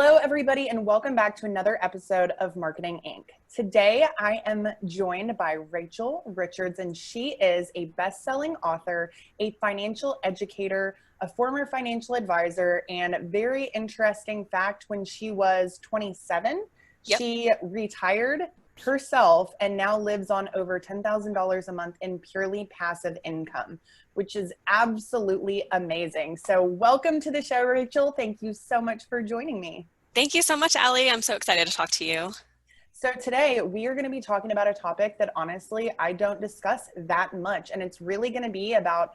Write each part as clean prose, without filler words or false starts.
Hello, everybody, and welcome back to another episode of Marketing Inc. Today, I am joined by Rachel Richards, and she is a best-selling author, a financial educator, a former financial advisor, and very interesting fact, when she was 27, she retired herself and now lives on over $10,000 a month in purely passive income, which is absolutely amazing. So welcome to the show, Rachel. Thank you so much for joining me. Thank you so much, Allie. I'm so excited to talk to you. So today we are going to be talking about a topic that honestly I don't discuss that much, and it's really going to be about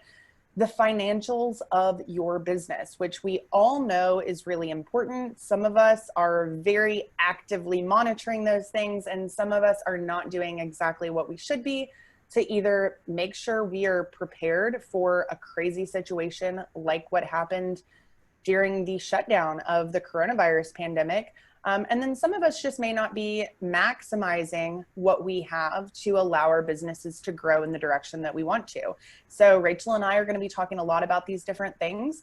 the financials of your business, which we all know is really important. Some of us are very actively monitoring those things, and some of us are not doing exactly what we should be to either make sure we are prepared for a crazy situation like what happened during the shutdown of the coronavirus pandemic. And then some of us just may not be maximizing what we have to allow our businesses to grow in the direction that we want to. So Rachel and I are going to be talking a lot about these different things.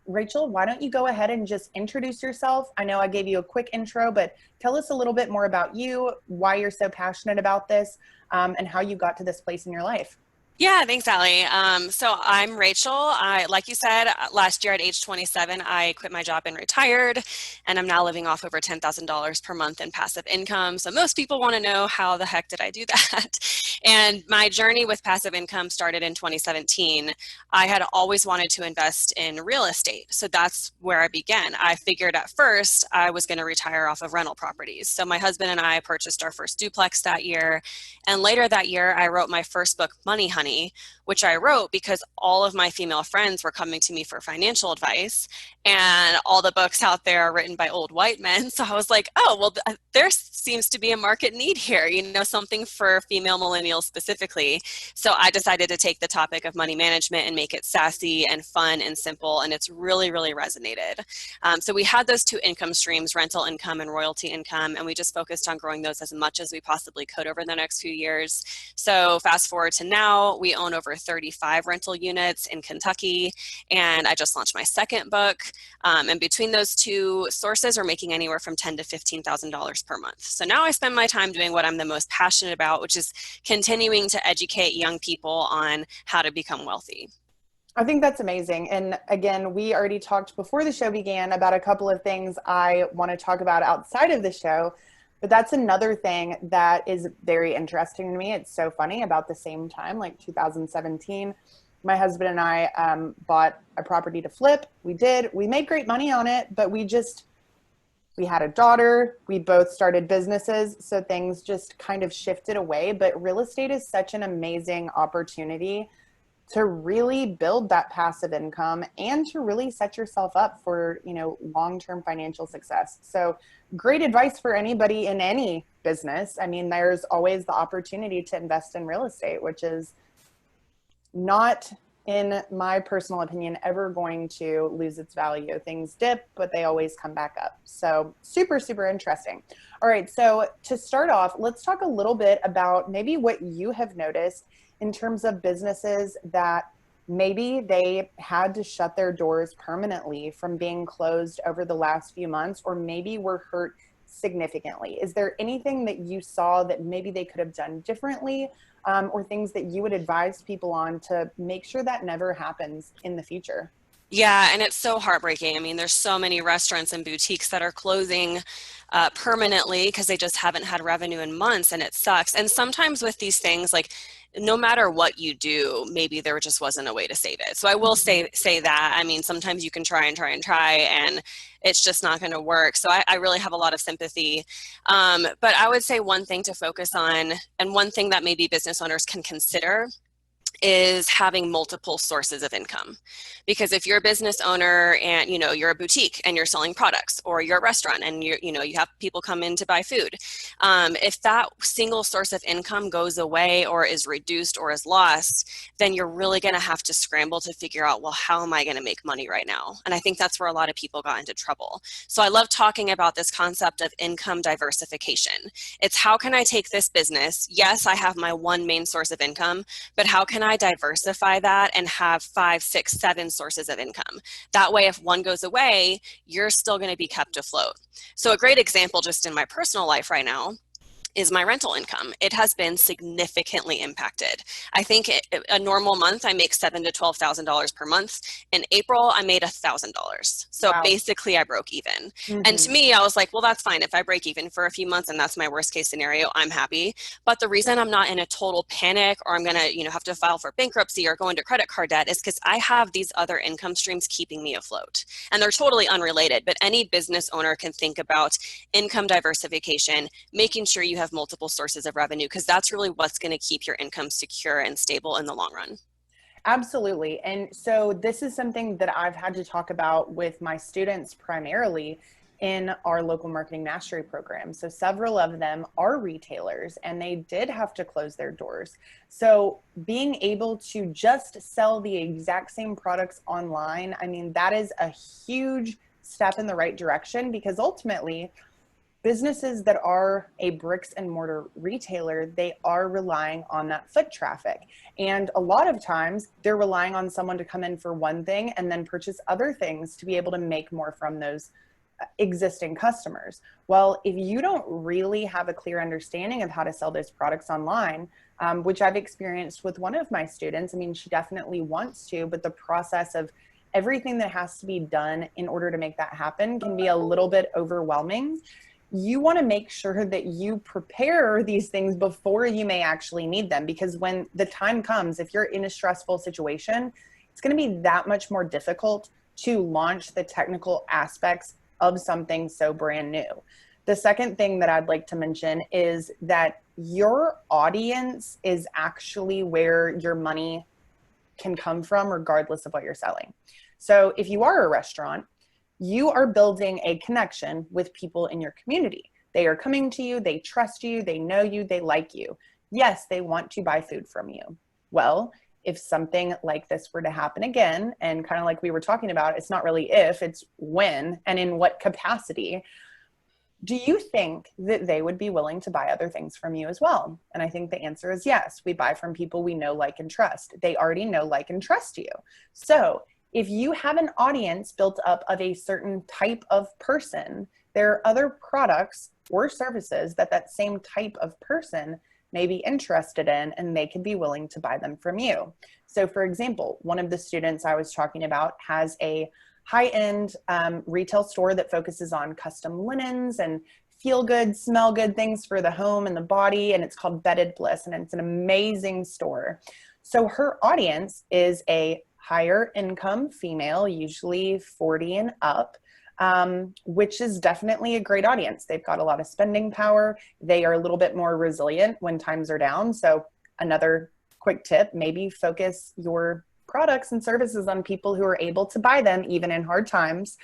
Rachel, why don't you go ahead and just introduce yourself? I know I gave you a quick intro, but tell us a little bit more about you, why you're so passionate about this, and how you got to this place in your life. Yeah, thanks, Allie. So I'm Rachel. Like you said, last year at age 27, I quit my job and retired, and I'm now living off over $10,000 per month in passive income. So most people want to know, how the heck did I do that? And my journey with passive income started in 2017. I had always wanted to invest in real estate. So that's where I began. I figured at first I was going to retire off of rental properties. So my husband and I purchased our first duplex that year. And later that year, I wrote my first book, Money Honey, which I wrote because all of my female friends were coming to me for financial advice, and all the books out there are written by old white men. So I was like, oh, well, there seems to be a market need here, something for female millennials specifically. So I decided to take the topic of money management and make it sassy and fun and simple, and it's really, really resonated. So we had those two income streams, rental income and royalty income, and we just focused on growing those as much as we possibly could over the next few years. So fast forward to now, we own over 35 rental units in Kentucky, and I just launched my second book. And between those two sources, we're making anywhere from $10,000 to $15,000 per month. So now I spend my time doing what I'm the most passionate about, which is continuing to educate young people on how to become wealthy. I think that's amazing. And again, we already talked before the show began about a couple of things I want to talk about outside of the show. But that's another thing that is very interesting to me. It's so funny. About the same time, like 2017, my husband and I bought a property to flip. We made great money on it, but we had a daughter. We both started businesses. So things just kind of shifted away. But real estate is such an amazing opportunity to really build that passive income and to really set yourself up for, long-term financial success. So great advice for anybody in any business. I mean, there's always the opportunity to invest in real estate, which is not, in my personal opinion, ever going to lose its value. Things dip, but they always come back up. So super, super interesting. All right. So to start off, let's talk a little bit about maybe what you have noticed in terms of businesses that maybe they had to shut their doors permanently from being closed over the last few months, or maybe were hurt significantly. Is there anything that you saw that maybe they could have done differently, or things that you would advise people on to make sure that never happens in the future? Yeah, and it's so heartbreaking. I mean, there's so many restaurants and boutiques that are closing permanently because they just haven't had revenue in months, and it sucks. And sometimes with these things, like, no matter what you do, maybe there just wasn't a way to save it. So I will say that. I mean, sometimes you can try, and it's just not going to work. So I really have a lot of sympathy. But I would say one thing to focus on, and one thing that maybe business owners can consider, is having multiple sources of income. Because if you're a business owner and you're a boutique and you're selling products, or you're a restaurant and you have people come in to buy food, if that single source of income goes away or is reduced or is lost, then you're really going to have to scramble to figure out, well, how am I going to make money right now? And I think that's where a lot of people got into trouble. So I love talking about this concept of income diversification. It's, how can I take this business? Yes, I have my one main source of income, but how can I diversify that and have 5, 6, 7 sources of income? That way, if one goes away, you're still going to be kept afloat. So a great example just in my personal life right now is my rental income. It has been significantly impacted. I think a normal month I make $7,000 to $12,000 per month. In April, I made $1,000. So Wow. basically, I broke even. Mm-hmm. And to me, I was like, well, that's fine. If I break even for a few months and that's my worst case scenario, I'm happy. But the reason I'm not in a total panic or I'm going to, have to file for bankruptcy or go into credit card debt is because I have these other income streams keeping me afloat. And they're totally unrelated, but any business owner can think about income diversification, making sure you have multiple sources of revenue, because that's really what's going to keep your income secure and stable in the long run. Absolutely. And so this is something that I've had to talk about with my students primarily in our local marketing mastery program. So several of them are retailers and they did have to close their doors. So being able to just sell the exact same products online, I mean, that is a huge step in the right direction, because ultimately businesses that are a bricks and mortar retailer, they are relying on that foot traffic. And a lot of times they're relying on someone to come in for one thing and then purchase other things to be able to make more from those existing customers. Well, if you don't really have a clear understanding of how to sell those products online, which I've experienced with one of my students, I mean, she definitely wants to, but the process of everything that has to be done in order to make that happen can be a little bit overwhelming. You want to make sure that you prepare these things before you may actually need them, because when the time comes, if you're in a stressful situation, it's going to be that much more difficult to launch the technical aspects of something so brand new. The second thing that I'd like to mention is that your audience is actually where your money can come from, regardless of what you're selling. So if you are a restaurant, you are building a connection with people in your community. They are coming to you, they trust you, they know you, they like you. Yes, they want to buy food from you. Well, if something like this were to happen again, and kind of like we were talking about, it's not really if, it's when and in what capacity, do you think that they would be willing to buy other things from you as well? And I think the answer is yes. We buy from people we know, like, and trust. They already know, like, and trust you. So if you have an audience built up of a certain type of person, there are other products or services that that same type of person may be interested in, and they could be willing to buy them from you. So for example, one of the students I was talking about has a high-end retail store that focuses on custom linens and feel good, smell good things for the home and the body, and it's called Bedded Bliss, and it's an amazing store. So her audience is a higher income female, usually 40 and up, which is definitely a great audience. They've got a lot of spending power. They are a little bit more resilient when times are down. So another quick tip, maybe focus your products and services on people who are able to buy them even in hard times.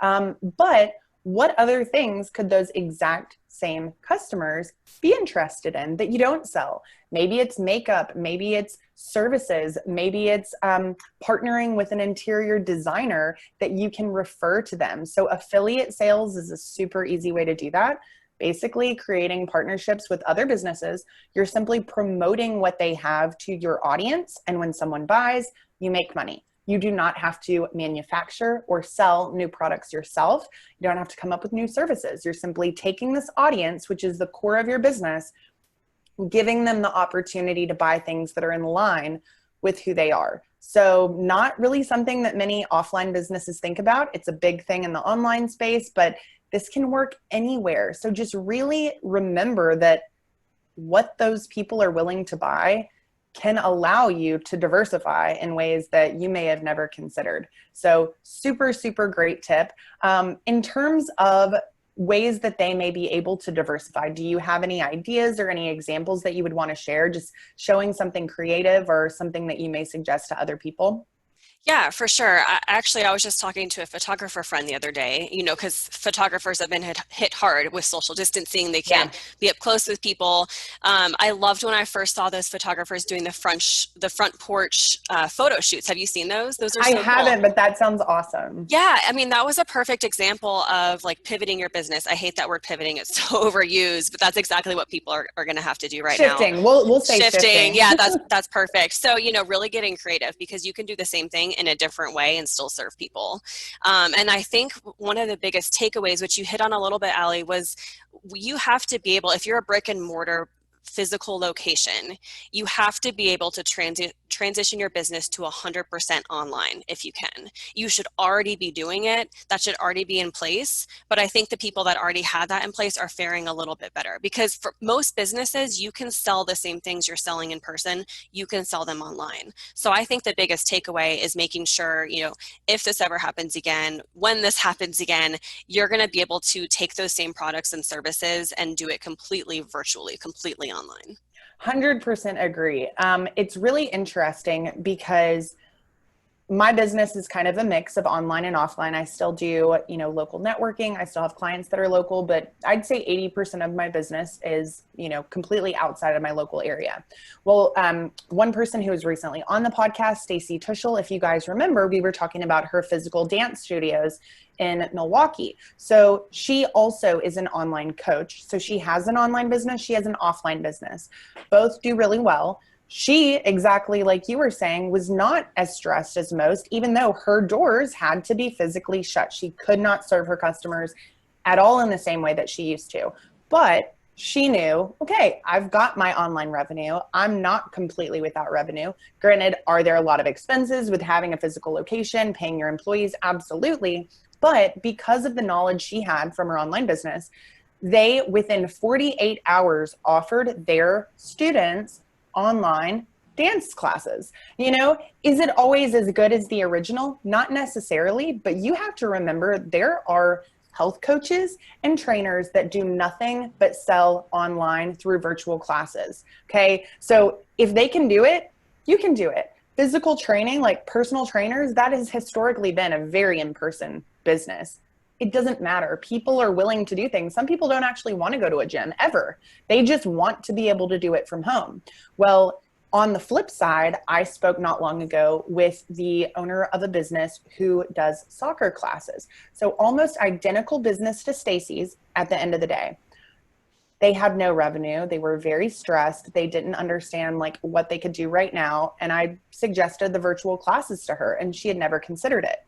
But what other things could those exact same customers be interested in that you don't sell? Maybe it's makeup, maybe it's services, maybe it's partnering with an interior designer that you can refer to them. So affiliate sales is a super easy way to do that. Basically creating partnerships with other businesses. You're simply promoting what they have to your audience. And when someone buys, you make money. You do not have to manufacture or sell new products yourself. You don't have to come up with new services. You're simply taking this audience, which is the core of your business, giving them the opportunity to buy things that are in line with who they are. So not really something that many offline businesses think about. It's a big thing in the online space, but this can work anywhere. So just really remember that what those people are willing to buy can allow you to diversify in ways that you may have never considered. So super, super great tip. In terms of ways that they may be able to diversify, do you have any ideas or any examples that you would want to share, just showing something creative or something that you may suggest to other people? Yeah, for sure. I was just talking to a photographer friend the other day, because photographers have been hit hard with social distancing. They can't Yeah. be up close with people. I loved when I first saw those photographers doing the front porch photo shoots. Have you seen those? Those are I so cool. haven't, but that sounds awesome. Yeah, I mean, that was a perfect example of like pivoting your business. I hate that word pivoting, it's so overused, but that's exactly what people are going to have to do right now. Shifting. We'll say Shifting, shifting. yeah, that's perfect. So, really getting creative because you can do the same thing in a different way and still serve people. And I think one of the biggest takeaways, which you hit on a little bit, Allie, was you have to be able, if you're a brick and mortar physical location, you have to be able to transition your business to 100% online if you can. You should already be doing it. That should already be in place. But I think the people that already had that in place are faring a little bit better because for most businesses, you can sell the same things you're selling in person, you can sell them online. So I think the biggest takeaway is making sure, if this ever happens again, when this happens again, you're going to be able to take those same products and services and do it completely virtually, completely online. 100% agree. It's really interesting because my business is kind of a mix of online and offline. I still do, local networking. I still have clients that are local, but I'd say 80% of my business is, completely outside of my local area. Well, one person who was recently on the podcast, Stacy Tuschel, if you guys remember, we were talking about her physical dance studios in Milwaukee. So she also is an online coach. So she has an online business. She has an offline business. Both do really well. She, exactly like you were saying, was not as stressed as most, even though her doors had to be physically shut. She could not serve her customers at all in the same way that she used to. But she knew, okay, I've got my online revenue. I'm not completely without revenue. Granted, are there a lot of expenses with having a physical location, paying your employees? Absolutely. But because of the knowledge she had from her online business, they, within 48 hours, offered their students online dance classes. Is it always as good as the original? Not necessarily, but you have to remember there are health coaches and trainers that do nothing but sell online through virtual classes. Okay. So if they can do it, you can do it. Physical training, like personal trainers, that has historically been a very in-person business. It doesn't matter. People are willing to do things. Some people don't actually want to go to a gym ever. They just want to be able to do it from home. Well, on the flip side, I spoke not long ago with the owner of a business who does soccer classes. So almost identical business to Stacy's at the end of the day. They had no revenue. They were very stressed. They didn't understand what they could do right now. And I suggested the virtual classes to her and she had never considered it.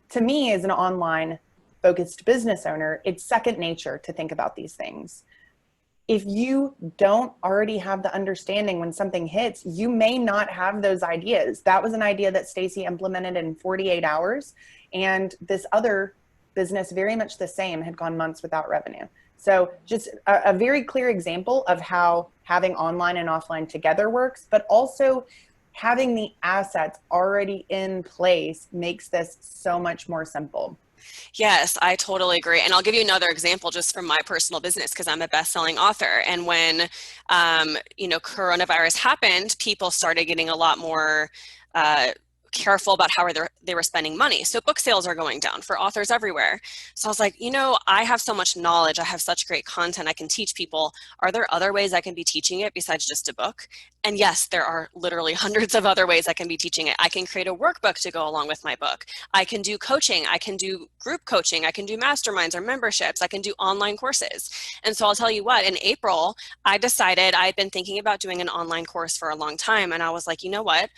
To me, as an online focused business owner, it's second nature to think about these things. If you don't already have the understanding when something hits, you may not have those ideas. That was an idea that Stacy implemented in 48 hours. And this other business, very much the same, had gone months without revenue. So just a very clear example of how having online and offline together works, but also having the assets already in place makes this so much more simple. Yes, I totally agree. And I'll give you another example just from my personal business because I'm a best-selling author. And when, coronavirus happened, people started getting a lot more careful about how they were spending money. So book sales are going down for authors everywhere. So I was like, I have so much knowledge. I have such great content I can teach people. Are there other ways I can be teaching it besides just a book? And yes, there are literally hundreds of other ways I can be teaching it. I can create a workbook to go along with my book. I can do coaching. I can do group coaching. I can do masterminds or memberships. I can do online courses. And so I'll tell you what, in April, I decided I had been thinking about doing an online course for a long time. And I was like, you know what?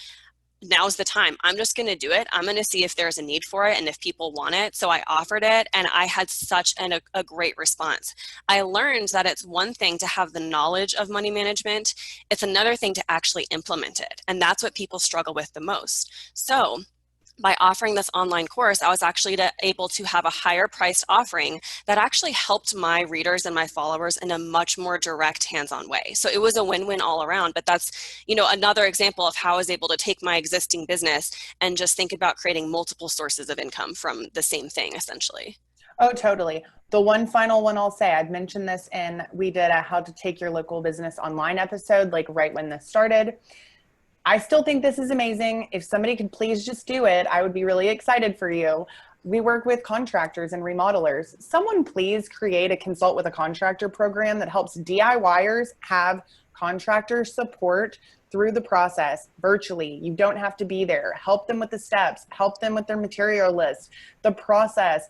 Now's the time. I'm just going to do it. I'm going to see if there's a need for it and if people want it. So I offered it and I had such a great response. I learned that it's one thing to have the knowledge of money management. It's another thing to actually implement it. And that's what people struggle with the most. So by offering this online course, I was actually able to have a higher priced offering that actually helped my readers and my followers in a much more direct, hands-on way. So it was a win-win all around, but that's, another example of how I was able to take my existing business and just think about creating multiple sources of income from the same thing, essentially. Oh, totally. The one final one I'll say, I'd mentioned this we did a how to take your local business online episode, right when this started. I still think this is amazing. If somebody could please just do it, I would be really excited for you. We work with contractors and remodelers. Someone please create a consult with a contractor program that helps DIYers have contractor support through the process virtually. You don't have to be there. Help them with the steps, help them with their material list, the process,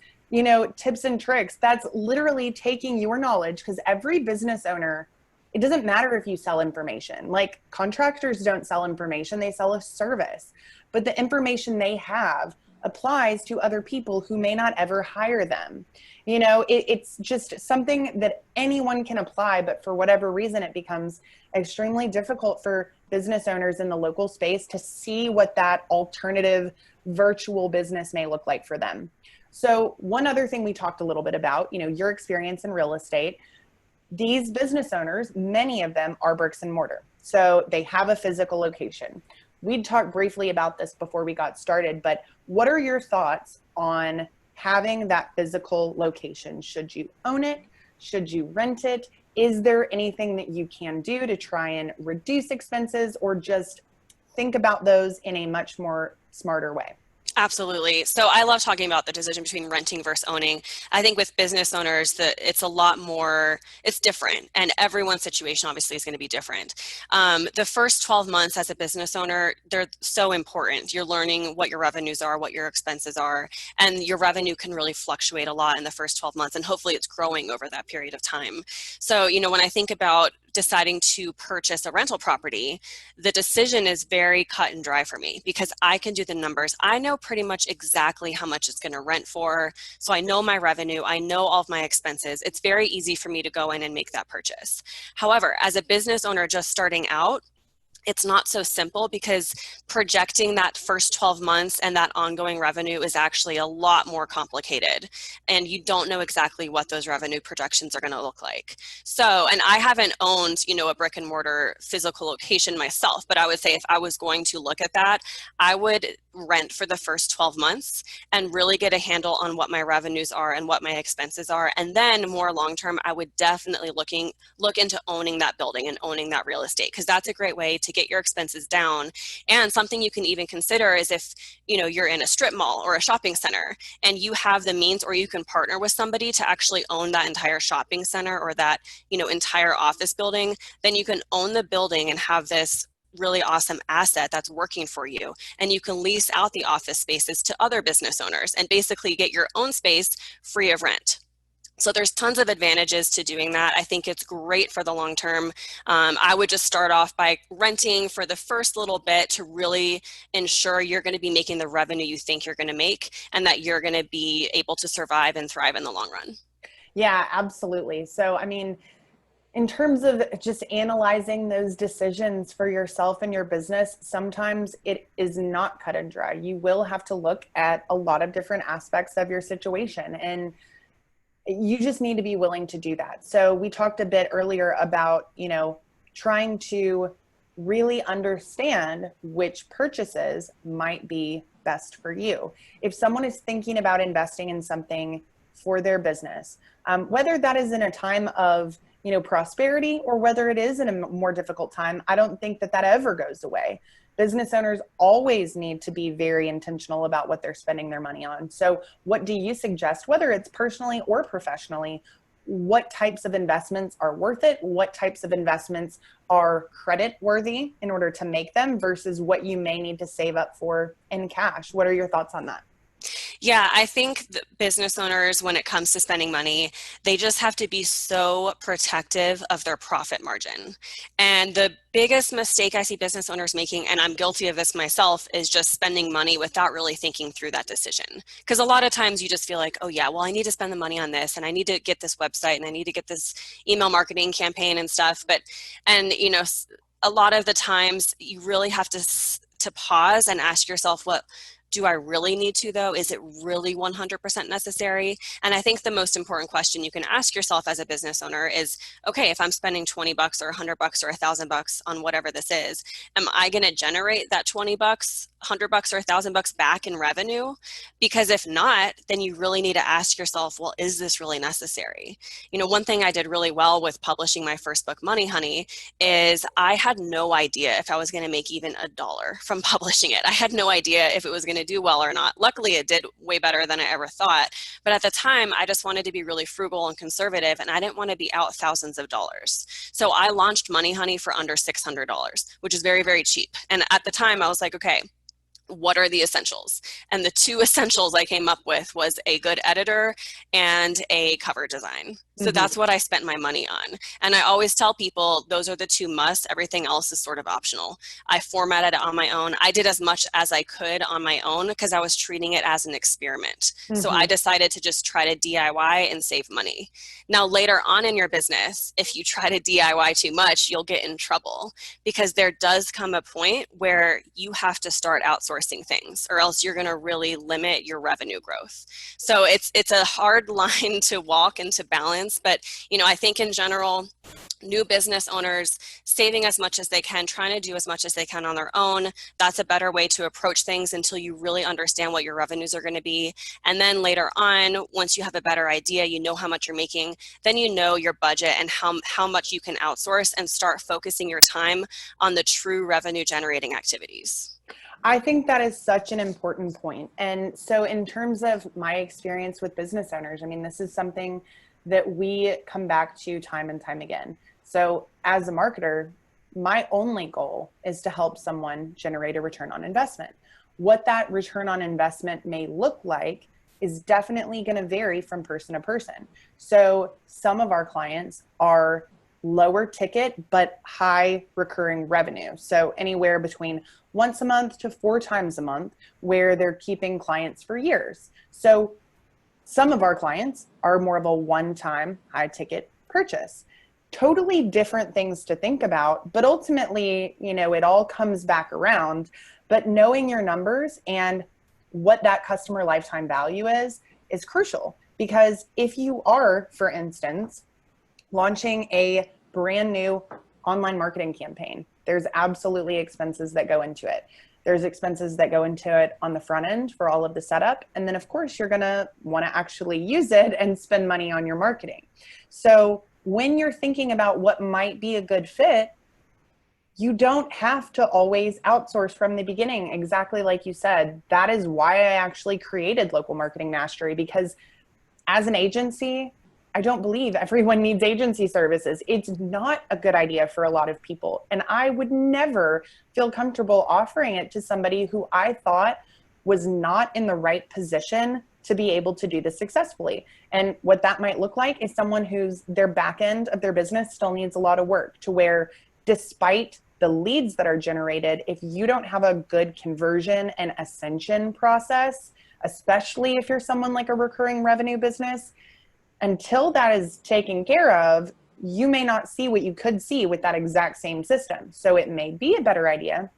tips and tricks. That's literally taking your knowledge, because every business owner, it doesn't matter if you sell information. Like, contractors don't sell information, they sell a service. But the information they have applies to other people who may not ever hire them. It's just something that anyone can apply, but for whatever reason, it becomes extremely difficult for business owners in the local space to see what that alternative virtual business may look like for them. So one other thing we talked a little bit about, your experience in real estate. These business owners, many of them are bricks and mortar. So they have a physical location. We talked briefly about this before we got started, but what are your thoughts on having that physical location? Should you own it? Should you rent it? Is there anything that you can do to try and reduce expenses, or just think about those in a much more smarter way? Absolutely. So I love talking about the decision between renting versus owning. I think with business owners, it's a lot more, it's different, and everyone's situation obviously is going to be different. The first 12 months as a business owner, they're so important. You're learning what your revenues are, what your expenses are, and your revenue can really fluctuate a lot in the first 12 months, and hopefully it's growing over that period of time. So, when I think about deciding to purchase a rental property, the decision is very cut and dry for me, because I can do the numbers. I know pretty much exactly how much it's going to rent for. So I know my revenue, I know all of my expenses. It's very easy for me to go in and make that purchase. However, as a business owner just starting out, it's not so simple, because projecting that first 12 months and that ongoing revenue is actually a lot more complicated, and you don't know exactly what those revenue projections are going to look like. So, and I haven't owned, a brick and mortar physical location myself, but I would say if I was going to look at that, I would rent for the first 12 months and really get a handle on what my revenues are and what my expenses are. And then more long-term, I would definitely look into owning that building and owning that real estate, because that's a great way to get your expenses down. And something you can even consider is if, you're in a strip mall or a shopping center and you have the means, or you can partner with somebody to actually own that entire shopping center or that, entire office building, then you can own the building and have this really awesome asset that's working for you. And you can lease out the office spaces to other business owners and basically get your own space free of rent. So there's tons of advantages to doing that. I think it's great for the long term. I would just start off by renting for the first little bit to really ensure you're going to be making the revenue you think you're going to make, and that you're going to be able to survive and thrive in the long run. Yeah, absolutely. So, in terms of just analyzing those decisions for yourself and your business, sometimes it is not cut and dry. You will have to look at a lot of different aspects of your situation, and you just need to be willing to do that. So we talked a bit earlier about, trying to really understand which purchases might be best for you. If someone is thinking about investing in something for their business, whether that is in a time of prosperity, or whether it is in a more difficult time, I don't think that ever goes away. Business owners always need to be very intentional about what they're spending their money on. So what do you suggest, whether it's personally or professionally? What types of investments are worth it? What types of investments are credit worthy in order to make them, versus what you may need to save up for in cash? What are your thoughts on that? Yeah, I think business owners, when it comes to spending money, they just have to be so protective of their profit margin. And the biggest mistake I see business owners making, and I'm guilty of this myself, is just spending money without really thinking through that decision. Because a lot of times you just feel like, oh yeah, well, I need to spend the money on this, and I need to get this website, and I need to get this email marketing campaign and stuff. And a lot of the times you really have to pause and ask yourself, Do I really need to though? Is it really 100% necessary? And I think the most important question you can ask yourself as a business owner is, okay, if I'm spending 20 bucks or 100 bucks or 1,000 bucks on whatever this is, am I going to generate that 20 bucks, 100 bucks or 1,000 bucks back in revenue? Because if not, then you really need to ask yourself, well, is this really necessary? You know, one thing I did really well with publishing my first book, Money Honey, is I had no idea if I was going to make even $1 from publishing it. I had no idea if it was going to do well or not. Luckily, it did way better than I ever thought. But at the time, I just wanted to be really frugal and conservative, and I didn't want to be out thousands of dollars. So I launched Money Honey for under $600, which is very, very cheap. And at the time, I was like, okay, what are the essentials? And the two essentials I came up with was a good editor and a cover design. So that's what I spent my money on. And I always tell people those are the two musts. Everything else is sort of optional. I formatted it on my own. I did as much as I could on my own because I was treating it as an experiment. So I decided to just try to DIY and save money. Now, later on in your business, if you try to DIY too much, you'll get in trouble because there does come a point where you have to start outsourcing things or else you're going to really limit your revenue growth. So it's a hard line to walk and to balance. But, you know, I think in general, new business owners saving as much as they can, trying to do as much as they can on their own. That's a better way to approach things until you really understand what your revenues are going to be. And then later on, once you have a better idea, you know how much you're making, then you know your budget and how much you can outsource and start focusing your time on the true revenue generating activities. I think that is such an important point. And so in terms of my experience with business owners, I mean, this is something that we come back to time and time again. So as a marketer, my only goal is to help someone generate a return on investment. What that return on investment may look like is definitely going to vary from person to person. So some of our clients are lower ticket, but high recurring revenue. So anywhere between once a month to 4 times a month, where they're keeping clients for years. So some of our clients are more of a one-time high ticket purchase. Totally different things to think about, but ultimately, you know, it all comes back around. But knowing your numbers and what that customer lifetime value is crucial. Because if you are, for instance, launching a brand new online marketing campaign, there's absolutely expenses that go into it. There's expenses that go into it on the front end for all of the setup. And then of course you're gonna wanna actually use it and spend money on your marketing. So when you're thinking about what might be a good fit, you don't have to always outsource from the beginning, exactly like you said. That is why I actually created Local Marketing Mastery, because as an agency, I don't believe everyone needs agency services. It's not a good idea for a lot of people. And I would never feel comfortable offering it to somebody who I thought was not in the right position to be able to do this successfully. And what that might look like is someone who's their back end of their business still needs a lot of work, to where despite the leads that are generated, if you don't have a good conversion and ascension process, especially if you're someone like a recurring revenue business, until that is taken care of, you may not see what you could see with that exact same system. So it may be a better idea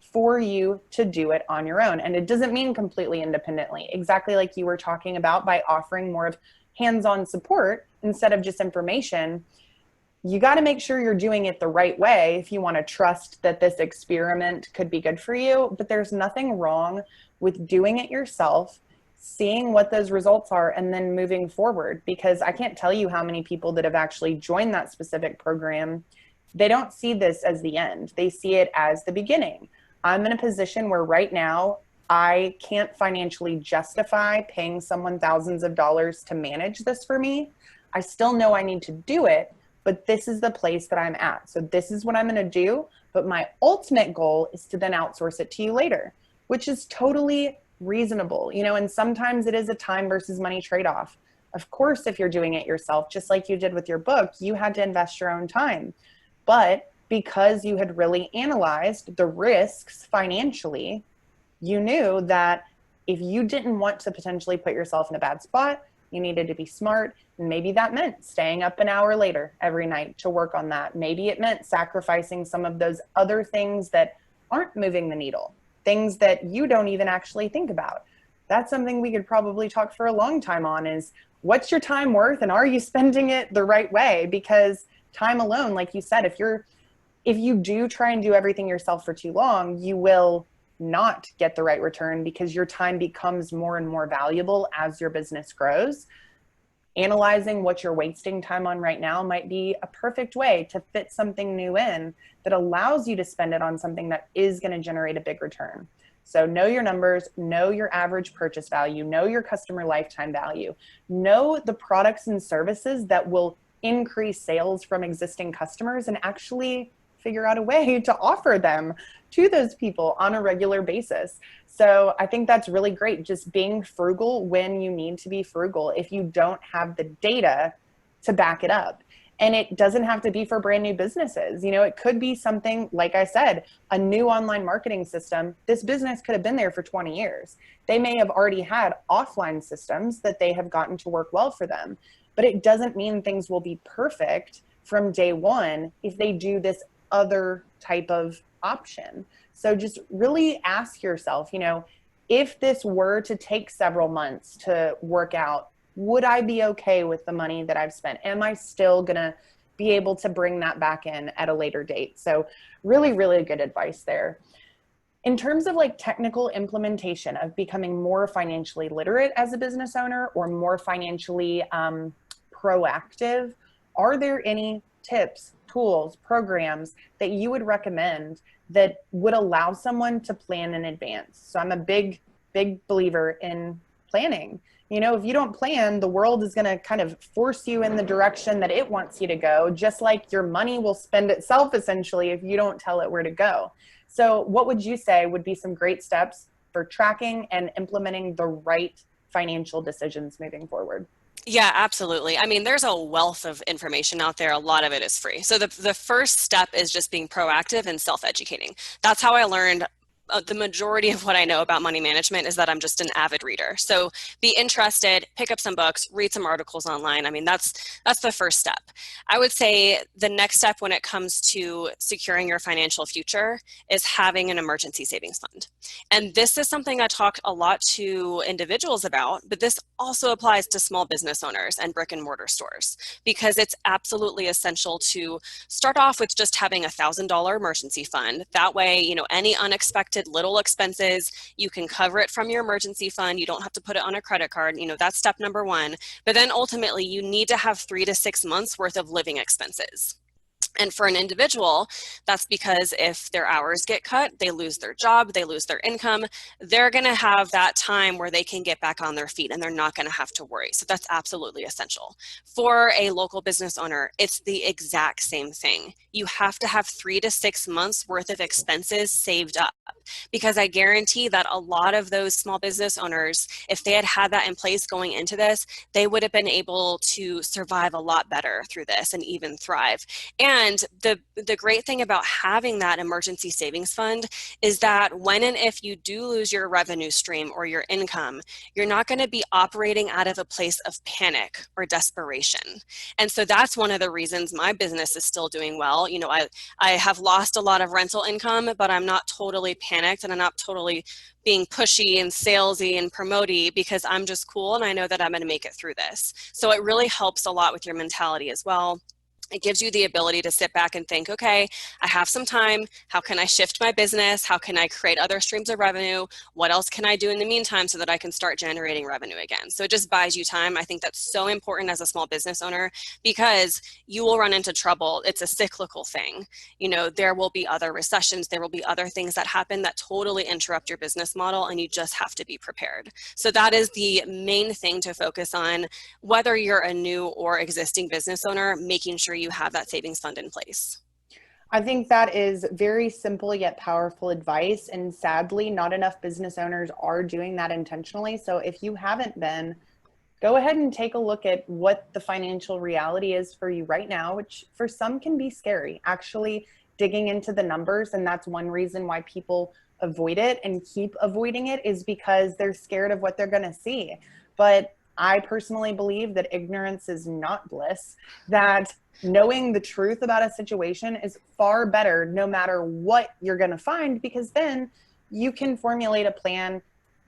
for you to do it on your own. And it doesn't mean completely independently, exactly like you were talking about, by offering more of hands-on support instead of just information. You got to make sure you're doing it the right way if you want to trust that this experiment could be good for you. But there's nothing wrong with doing it yourself, seeing what those results are, and then moving forward. Because I can't tell you how many people that have actually joined that specific program, they don't see this as the end. They see it as the beginning. I'm in a position where right now I can't financially justify paying someone thousands of dollars to manage this for me. I still know I need to do it, but this is the place that I'm at. So this is what I'm going to do. But my ultimate goal is to then outsource it to you later, which is totally reasonable, you know, and sometimes it is a time versus money trade-off. Of course, if you're doing it yourself, just like you did with your book, you had to invest your own time. But because you had really analyzed the risks financially, you knew that if you didn't want to potentially put yourself in a bad spot, you needed to be smart. And maybe that meant staying up an hour later every night to work on that. Maybe it meant sacrificing some of those other things that aren't moving the needle. things that you don't even actually think about. That's something we could probably talk for a long time on, is what's your time worth and are you spending it the right way? Because time alone, like you said, if you do try and do everything yourself for too long, you will not get the right return because your time becomes more and more valuable as your business grows. Analyzing what you're wasting time on right now might be a perfect way to fit something new in that allows you to spend it on something that is going to generate a big return. So know your numbers, know your average purchase value, know your customer lifetime value, know the products and services that will increase sales from existing customers, and actually figure out a way to offer them to those people on a regular basis. So I think that's really great, just being frugal when you need to be frugal if you don't have the data to back it up. And it doesn't have to be for brand new businesses. It could be something, like I said, a new online marketing system. This business could have been there for 20 years. They may have already had offline systems that they have gotten to work well for them. But it doesn't mean things will be perfect from day one if they do this other type of option. So just really ask yourself, if this were to take several months to work out, would I be okay with the money that I've spent? Am I still going to be able to bring that back in at a later date? So really, really good advice there. In terms of like technical implementation of becoming more financially literate as a business owner or more financially proactive, are there any tips, tools, programs that you would recommend that would allow someone to plan in advance? So I'm a big believer in planning. If you don't plan, the world is going to kind of force you in the direction that it wants you to go, just like your money will spend itself essentially if you don't tell it where to go. So what would you say would be some great steps for tracking and implementing the right financial decisions moving forward? Yeah, absolutely. I mean, there's a wealth of information out there. A lot of it is free. So the first step is just being proactive and self-educating. That's how I learned the majority of what I know about money management is that I'm just an avid reader. So be interested, pick up some books, read some articles online. I mean, that's the first step. I would say the next step when it comes to securing your financial future is having an emergency savings fund. And this is something I talk a lot to individuals about, but this also applies to small business owners and brick and mortar stores, because it's absolutely essential to start off with just having $1,000 emergency fund. That way, any unexpected little expenses, you can cover it from your emergency fund. You don't have to put it on a credit card. That's step number one. But then ultimately, you need to have 3 to 6 months worth of living expenses. And for an individual, that's because if their hours get cut, they lose their job, they lose their income, they're going to have that time where they can get back on their feet and they're not going to have to worry. So that's absolutely essential. For a local business owner, it's the exact same thing. You have to have 3 to 6 months worth of expenses saved up, because I guarantee that a lot of those small business owners, if they had that in place going into this, they would have been able to survive a lot better through this and even thrive. And the great thing about having that emergency savings fund is that when and if you do lose your revenue stream or your income, you're not going to be operating out of a place of panic or desperation. And so that's one of the reasons my business is still doing well. I have lost a lot of rental income, but I'm not totally panicked and I'm not totally being pushy and salesy and promoty, because I'm just cool and I know that I'm going to make it through this. So it really helps a lot with your mentality as well. It gives you the ability to sit back and think, okay, I have some time. How can I shift my business? How can I create other streams of revenue? What else can I do in the meantime so that I can start generating revenue again? So it just buys you time. I think that's so important as a small business owner, because you will run into trouble. It's a cyclical thing. There will be other recessions. There will be other things that happen that totally interrupt your business model, and you just have to be prepared. So that is the main thing to focus on, whether you're a new or existing business owner, making sure you have that savings fund in place. I think that is very simple yet powerful advice. And sadly, not enough business owners are doing that intentionally. So if you haven't been, go ahead and take a look at what the financial reality is for you right now, which for some can be scary, actually digging into the numbers. And that's one reason why people avoid it and keep avoiding it, is because they're scared of what they're going to see. But I personally believe that ignorance is not bliss, that knowing the truth about a situation is far better no matter what you're going to find, because then you can formulate a plan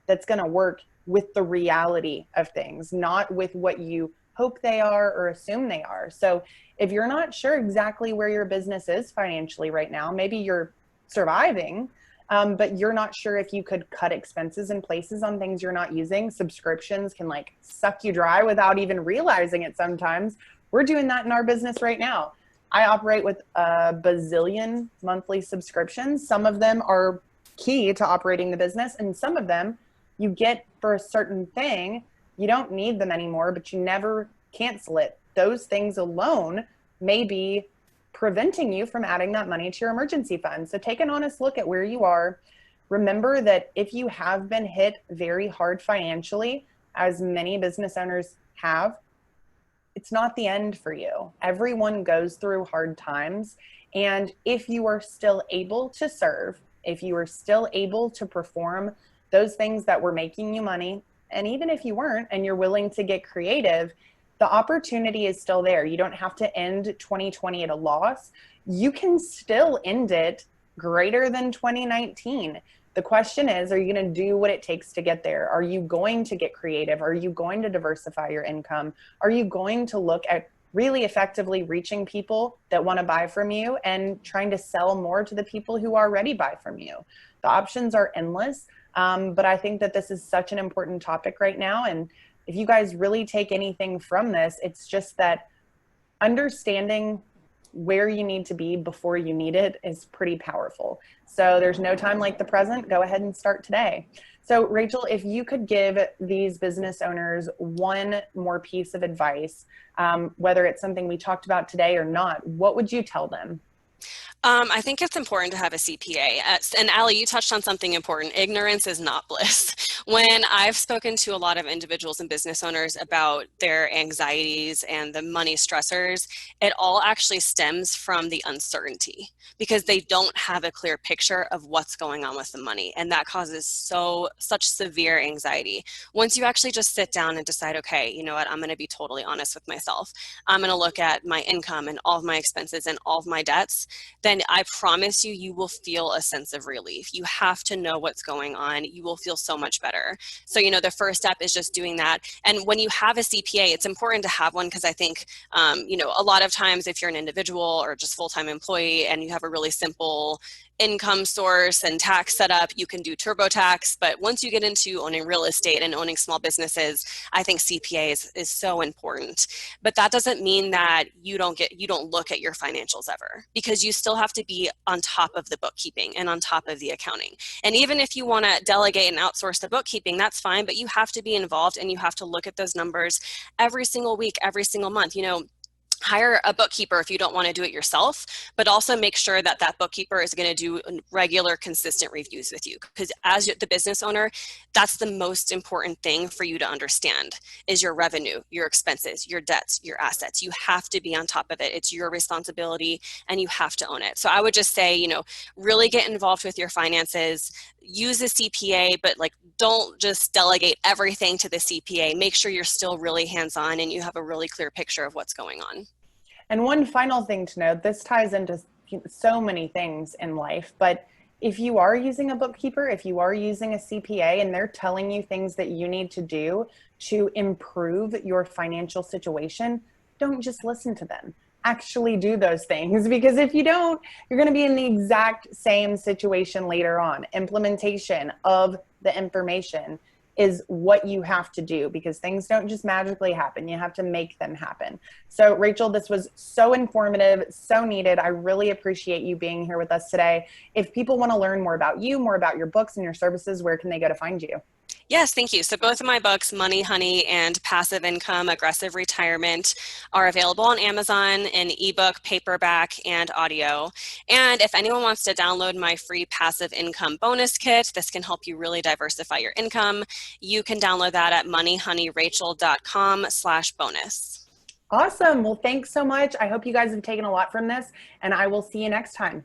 that's going to work with the reality of things, not with what you hope they are or assume they are. So if you're not sure exactly where your business is financially right now, maybe you're surviving, but you're not sure if you could cut expenses in places on things you're not using. Subscriptions can like suck you dry without even realizing it sometimes. We're doing that in our business right now. I operate with a bazillion monthly subscriptions. Some of them are key to operating the business, and some of them you get for a certain thing. You don't need them anymore, but you never cancel it. Those things alone may be preventing you from adding that money to your emergency fund. So take an honest look at where you are. Remember that if you have been hit very hard financially, as many business owners have, it's not the end for you. Everyone goes through hard times. And if you are still able to serve, if you are still able to perform those things that were making you money, and even if you weren't and you're willing to get creative, the opportunity is still there. You don't have to end 2020 at a loss. You can still end it greater than 2019. The question is, are you going to do what it takes to get there? Are you going to get creative? Are you going to diversify your income? Are you going to look at really effectively reaching people that want to buy from you and trying to sell more to the people who already buy from you? The options are endless, but I think that this is such an important topic right now. And if you guys really take anything from this, it's just that understanding where you need to be before you need it is pretty powerful. So there's no time like the present. Go ahead and start today. So Rachel, if you could give these business owners one more piece of advice, whether it's something we talked about today or not, what would you tell them? I think it's important to have a CPA. And Allie, you touched on something important. Ignorance is not bliss. When I've spoken to a lot of individuals and business owners about their anxieties and the money stressors, it all actually stems from the uncertainty because they don't have a clear picture of what's going on with the money. And that causes such severe anxiety. Once you actually just sit down and decide, okay, you know what, I'm going to be totally honest with myself. I'm going to look at my income and all of my expenses and all of my debts, then I promise you, you will feel a sense of relief. You have to know what's going on. You will feel so much better. So, you know, the first step is just doing that. And when you have a CPA, it's important to have one because I think, you know, a lot of times if you're an individual or just full-time employee and you have a really simple income source and tax setup, you can do TurboTax. But once you get into owning real estate and owning small businesses, I think CPA is so important. But that doesn't mean that you don't look at your financials ever, because you still have to be on top of the bookkeeping and on top of the accounting. And even if you want to delegate and outsource the bookkeeping, that's fine, but you have to be involved and you have to look at those numbers every single week, every single month. You know, hire a bookkeeper if you don't want to do it yourself, but also make sure that that bookkeeper is going to do regular, consistent reviews with you. Because as the business owner, that's the most important thing for you to understand is your revenue, your expenses, your debts, your assets. You have to be on top of it. It's your responsibility and you have to own it. So I would just say, you know, really get involved with your finances, use a CPA, but like don't just delegate everything to the CPA. Make sure you're still really hands-on and you have a really clear picture of what's going on. And one final thing to note, this ties into so many things in life, but if you are using a bookkeeper, if you are using a CPA and they're telling you things that you need to do to improve your financial situation, don't just listen to them. Actually do those things, because if you don't, you're going to be in the exact same situation later on. Implementation of the information is what you have to do, because things don't just magically happen. You have to make them happen. So Rachel, this was so informative, so needed. I really appreciate you being here with us today. If people want to learn more about you, more about your books and your services, where can they go to find you? Yes, thank you. So both of my books, Money Honey and Passive Income, Aggressive Retirement, are available on Amazon in ebook, paperback, and audio. And if anyone wants to download my free passive income bonus kit, this can help you really diversify your income. You can download that at moneyhoneyrachel.com/bonus. Awesome. Well, thanks so much. I hope you guys have taken a lot from this, and I will see you next time.